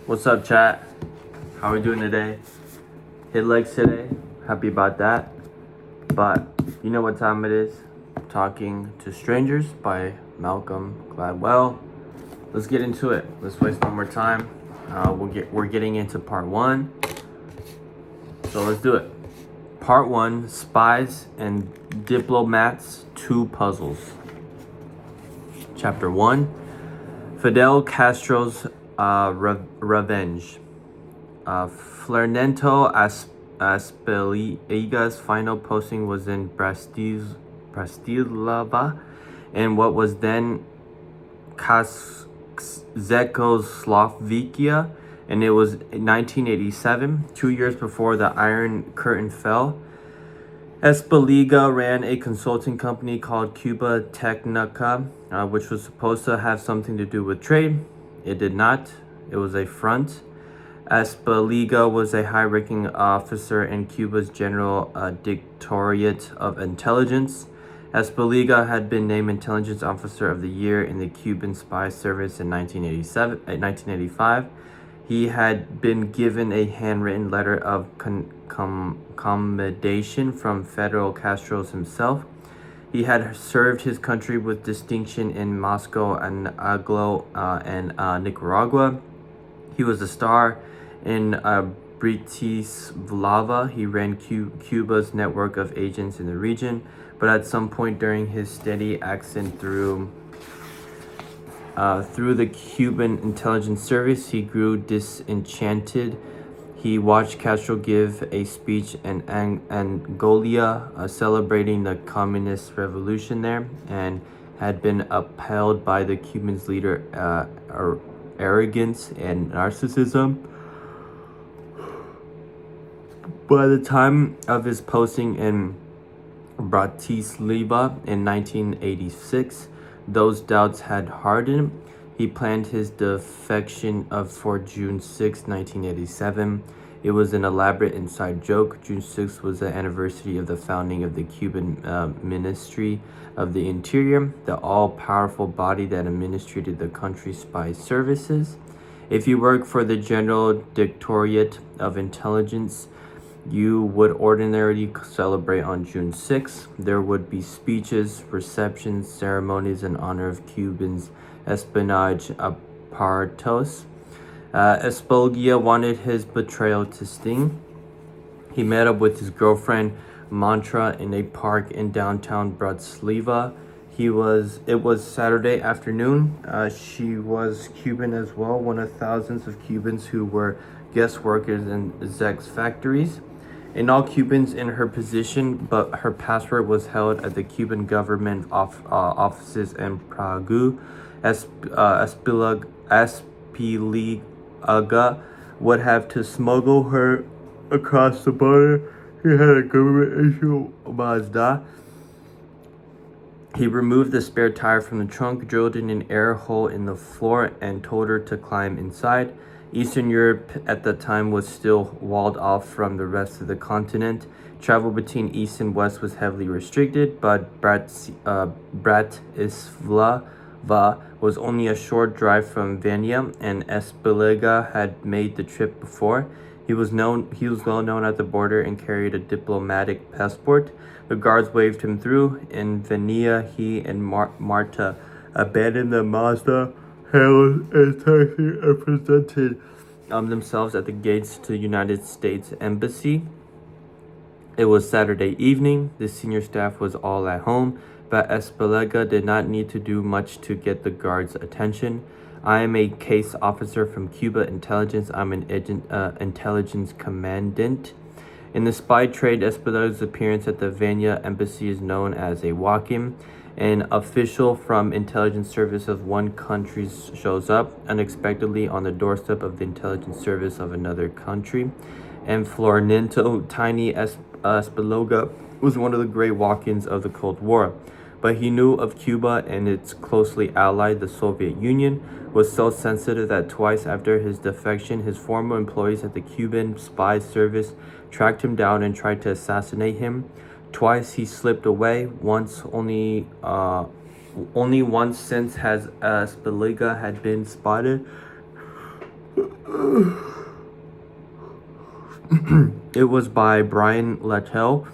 What's up, chat? How are we doing today? Hit legs today. Happy about that. But you know what time it is? Talking to Strangers by Malcolm Gladwell. Let's get into it. Let's waste no more time. We're getting into part one. So let's do it. Part one: Spies and Diplomats, Two Puzzles. Chapter one: Fidel Castro's Revenge. Fernando Aspeliga's final posting was in Bratislava, in what was then Czechoslovakia, and it was 1987, 2 years before the Iron Curtain fell. Espeliga ran a consulting company called Cuba Technica, which was supposed to have something to do with trade. It did not. It was a front. Espeliga was a high-ranking officer in Cuba's General Directorate of Intelligence. Espeliga had been named Intelligence Officer of the Year in the Cuban Spy Service in 1985. He had been given a handwritten letter of commendation from Fidel Castro himself. He had served his country with distinction in Moscow and Nicaragua. He was a star in Bratislava. He ran Cuba's network of agents in the region, but at some point during his steady ascent through the Cuban intelligence service, he grew disenchanted. He watched Castro give a speech in Angola celebrating the communist revolution there, and had been upheld by the Cuban's leader arrogance and narcissism. By the time of his posting in Bratislava in 1986, those doubts had hardened. He planned his defection for June 6, 1987. It was an elaborate inside joke. June 6 was the anniversary of the founding of the Cuban Ministry of the Interior, the all-powerful body that administrated the country's spy services. If you work for the General Directorate of Intelligence, you would ordinarily celebrate on June 6. There would be speeches, receptions, ceremonies in honor of Cubans' espionage apparatus. Espelgia wanted his betrayal to sting. He met up with his girlfriend Mantra in a park in downtown Bratislava. It was Saturday afternoon. She was Cuban as well, one of thousands of Cubans who were guest workers in Zek's factories. And all Cubans in her position, but her passport was held at the Cuban government offices in Prague. Espeliga would have to smuggle her across the border. He had a government issue Mazda. He removed the spare tire from the trunk, drilled in an air hole in the floor, and told her to climb inside. Eastern Europe at the time was still walled off from the rest of the continent. Travel between east and west was heavily restricted, but Bratislava was only a short drive from Vienna, and Espeliga had made the trip before. He was well known at the border and carried a diplomatic passport. The guards waved him through. In Vienna, he and Marta abandoned the Mazda, hailed a taxi, and presented themselves at the gates to the United States Embassy. It was Saturday evening. The senior staff was all at home, but Espeliga did not need to do much to get the guards' attention. I am a case officer from Cuba Intelligence. I'm an intelligence commandant. In the spy trade, Espeliga's appearance at the Vienna embassy is known as a walk-in. An official from intelligence service of one country shows up unexpectedly on the doorstep of the intelligence service of another country. And Fernando Tiny Espeliga was one of the great walk-ins of the Cold War. But he knew of Cuba and its closely allied, the Soviet Union, was so sensitive that twice after his defection, his former employees at the Cuban spy service tracked him down and tried to assassinate him. Twice he slipped away. Only once since has Espeliga had been spotted. It was by Brian Littell,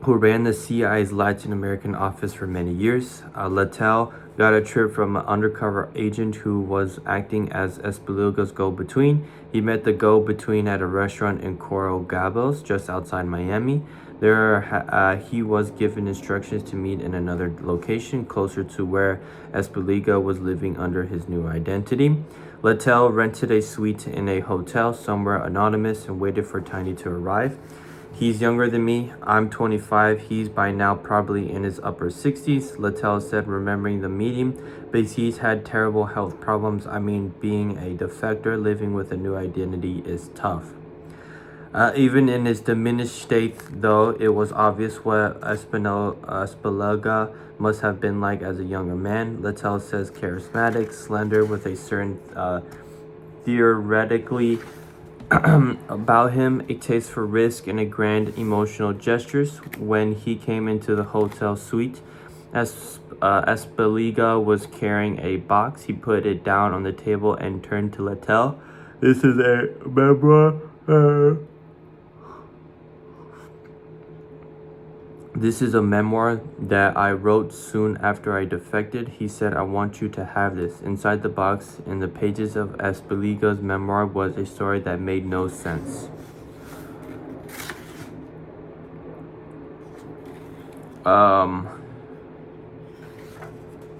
who ran the CIA's Latin American office for many years. Littell got a trip from an undercover agent who was acting as Espelio's go-between. He met the go-between at a restaurant in Coral Gables, just outside Miami. There, he was given instructions to meet in another location closer to where Espelio was living under his new identity. Littell rented a suite in a hotel somewhere anonymous and waited for Tiny to arrive. He's younger than me. I'm 25. He's by now probably in his upper 60s, Littell said, remembering the meeting. But he's had terrible health problems. I mean, being a defector, living with a new identity is tough. Even in his diminished state, though, it was obvious what Espelio must have been like as a younger man. Littell says charismatic, slender, with a certain theoretically about him, a taste for risk and a grand emotional gestures. When he came into the hotel suite, as Espelio was carrying a box, he put it down on the table and turned to Littell. This is a memoir. This is a memoir that I wrote soon after I defected. He said, I want you to have this. Inside the box, in the pages of Espelio's memoir, was a story that made no sense.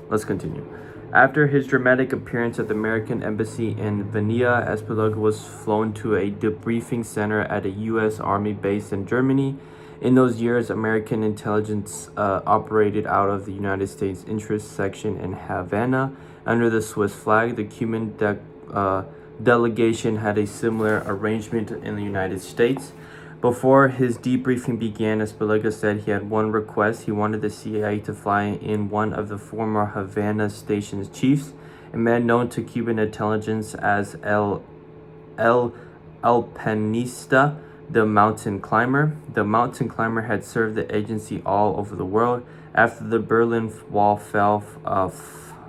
Let's continue. After his dramatic appearance at the American Embassy in Vienna, Espelio was flown to a debriefing center at a U.S. Army base in Germany. In those years, American intelligence operated out of the United States Interest Section in Havana under the Swiss flag. The Cuban delegation had a similar arrangement in the United States. Before his debriefing began, Espelio said he had one request. He wanted the CIA to fly in one of the former Havana station's chiefs, a man known to Cuban intelligence as El Alpinista, the mountain climber. The mountain climber had served the agency all over the world. After the Berlin Wall fell,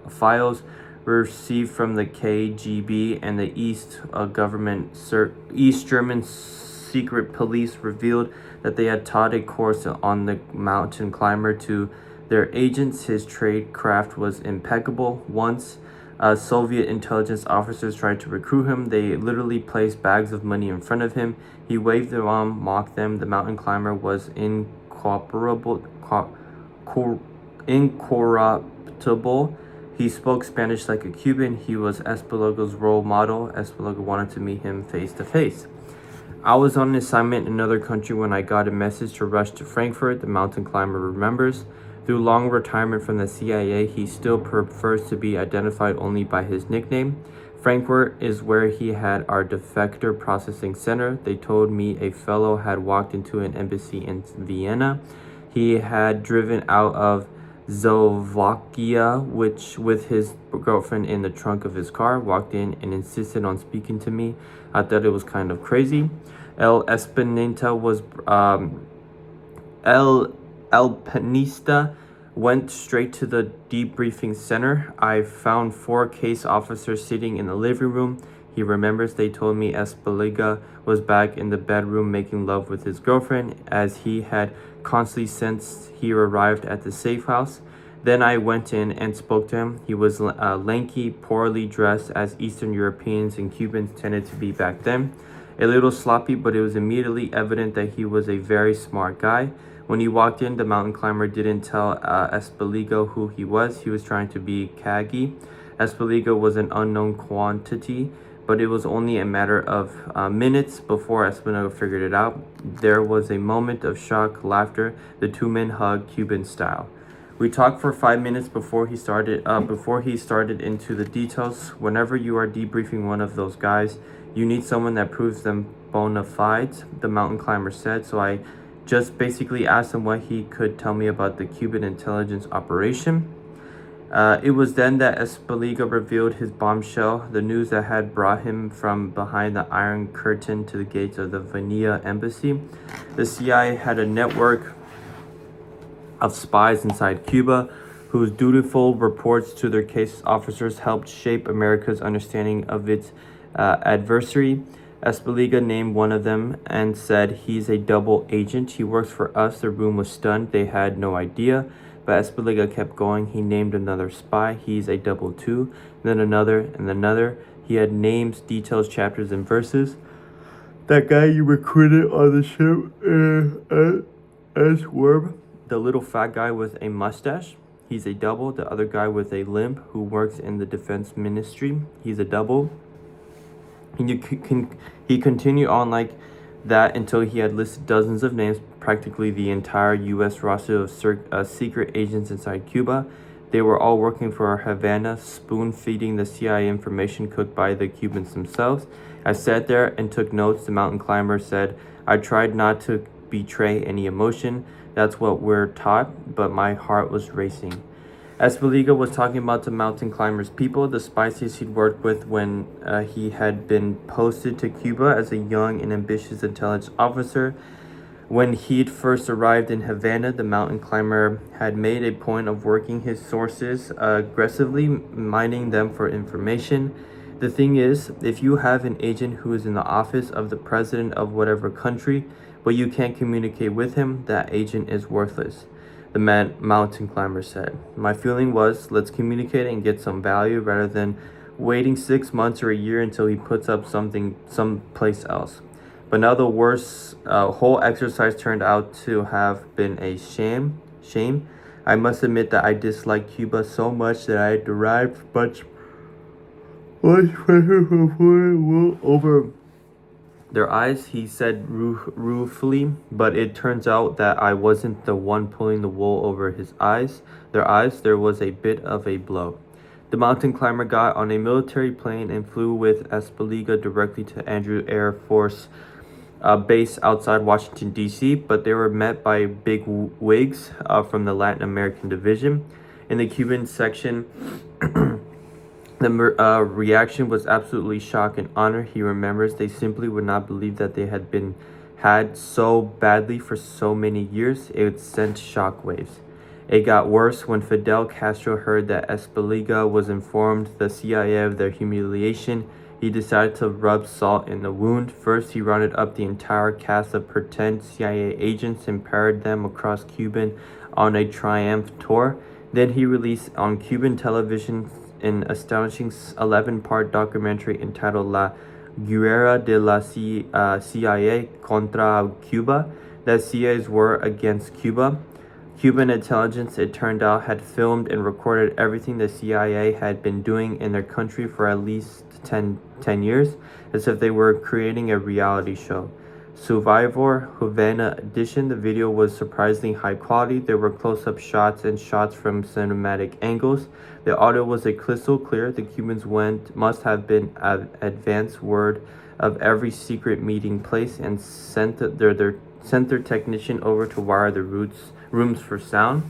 files received from the KGB and the East German secret police revealed that they had taught a course on the mountain climber to their agents. His tradecraft was impeccable. Once Soviet intelligence officers tried to recruit him, they literally placed bags of money in front of him. He waved them on, mocked them. The mountain climber was incorruptible. He spoke Spanish like a Cuban. He was Espelio's role model. Espelio wanted to meet him face to face. I was on an assignment in another country when I got a message to rush to Frankfurt, the mountain climber remembers. Through long retirement from the CIA, he still prefers to be identified only by his nickname. Frankfurt is where he had our defector processing center. They told me a fellow had walked into an embassy in Vienna. He had driven out of Slovakia, with his girlfriend in the trunk of his car, walked in and insisted on speaking to me. I thought it was kind of crazy. El Alpinista went straight to the debriefing center. I found 4 case officers sitting in the living room. He remembers they told me Espelio was back in the bedroom making love with his girlfriend, as he had constantly since he arrived at the safe house. Then I went in and spoke to him. He was lanky, poorly dressed, as Eastern Europeans and Cubans tended to be back then. A little sloppy, but it was immediately evident that he was a very smart guy. When he walked in, the mountain climber didn't tell Espelio who he was. He was trying to be caggy. Espelio was an unknown quantity, but it was only a matter of minutes before Espelio figured it out. There was a moment of shock, laughter. The two men hugged Cuban style. We talked for 5 minutes before he started into the details. Whenever you are debriefing one of those guys, you need someone that proves them bona fides, the mountain climber said. So I just basically asked him what he could tell me about the Cuban intelligence operation. It was then that Espelio revealed his bombshell, the news that had brought him from behind the Iron Curtain to the gates of the Vienna embassy. The CIA had a network of spies inside Cuba, whose dutiful reports to their case officers helped shape America's understanding of its adversary. Espoliga named one of them and said, "He's a double agent. He works for us." The room was stunned. They had no idea. But Espoliga kept going. He named another spy. "He's a double too." Then another and another. He had names, details, chapters, and verses. "That guy you recruited on the ship as Worm. The little fat guy with a mustache. He's a double." The other guy with a limp who works in the defense ministry. He's a double. He continued on like that until he had listed dozens of names, practically the entire U.S. roster of secret agents inside Cuba. They were all working for Havana, spoon-feeding the CIA information cooked by the Cubans themselves. I sat there and took notes. The mountain climber said, "I tried not to betray any emotion. That's what we're taught, but my heart was racing." Espoliga was talking about the mountain climbers' people, the spies he'd worked with when he had been posted to Cuba as a young and ambitious intelligence officer. When he'd first arrived in Havana, the mountain climber had made a point of working his sources aggressively, mining them for information. The thing is, if you have an agent who is in the office of the president of whatever country, but you can't communicate with him, that agent is worthless. The mountain climber said, "My feeling was, let's communicate and get some value rather than waiting 6 months or a year until he puts up something someplace else." But now the whole exercise turned out to have been a shame. I must admit that I disliked Cuba so much that I derived much pressure from wool over their eyes, he said ruefully, but it turns out that I wasn't the one pulling the wool over their eyes. There was a bit of a blow. The mountain climber got on a military plane and flew with Espoliga directly to Andrews Air Force Base outside Washington, D.C., but they were met by big wigs from the Latin American division. In the Cuban section, the reaction was absolutely shock and honor. He remembers they simply would not believe that they had been had so badly for so many years. It sent shockwaves. It got worse when Fidel Castro heard that Espoliga was informed the CIA of their humiliation. He decided to rub salt in the wound. First, he rounded up the entire cast of pretend CIA agents and paraded them across Cuba on a triumph tour. Then he released on Cuban television an astonishing 11-part documentary entitled La Guerra de la CIA contra Cuba, that CIA's war against Cuba. Cuban intelligence, it turned out, had filmed and recorded everything the CIA had been doing in their country for at least 10 years, as if they were creating a reality show. Survivor Havana edition. The video was surprisingly high quality. There were close-up shots and shots from cinematic angles. The audio was a crystal clear. The Cubans must have been advance word of every secret meeting place and sent their technician over to wire the rooms for sound.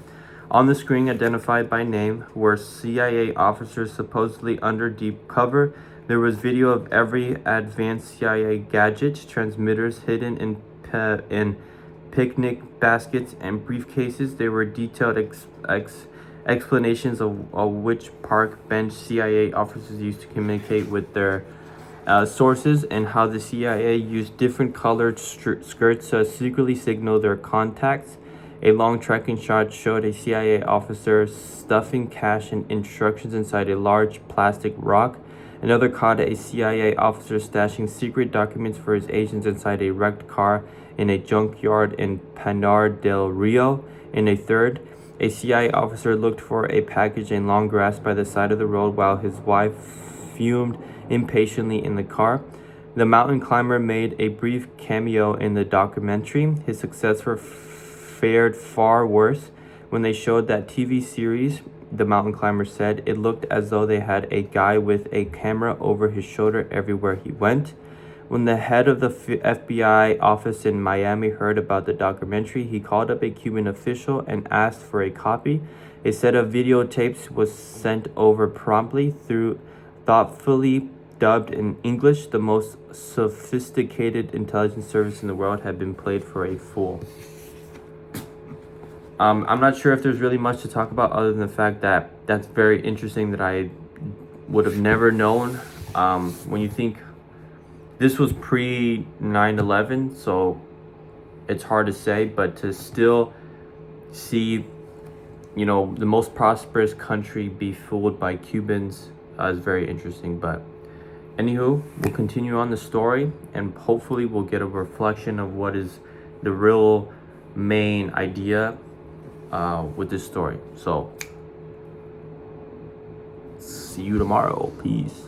On the screen, identified by name, were CIA officers supposedly under deep cover. There was video of every advanced CIA gadget, transmitters hidden in picnic baskets and briefcases. There were detailed explanations of which park bench CIA officers used to communicate with their sources, and how the CIA used different colored skirts to secretly signal their contacts. A long tracking shot showed a CIA officer stuffing cash and instructions inside a large plastic rock. Another caught a CIA officer stashing secret documents for his agents inside a wrecked car in a junkyard in Pinar del Rio. In a third, a CIA officer looked for a package in long grass by the side of the road while his wife fumed impatiently in the car. The mountain climber made a brief cameo in the documentary. His successor fared far worse. When they showed that TV series, the mountain climber said, it looked as though they had a guy with a camera over his shoulder everywhere he went. When the head of the FBI office in Miami heard about the documentary, he called up a Cuban official and asked for a copy. A set of videotapes was sent over promptly, through thoughtfully dubbed in English. The most sophisticated intelligence service in the world had been played for a fool. I'm not sure if there's really much to talk about other than the fact that that's very interesting, that I would have never known. When you think This was pre 9/11, so it's hard to say, but to still see, you know, the most prosperous country be fooled by Cubans is very interesting. But anywho, we'll continue on the story, and hopefully we'll get a reflection of what is the real main idea with this story. So see you tomorrow. Peace.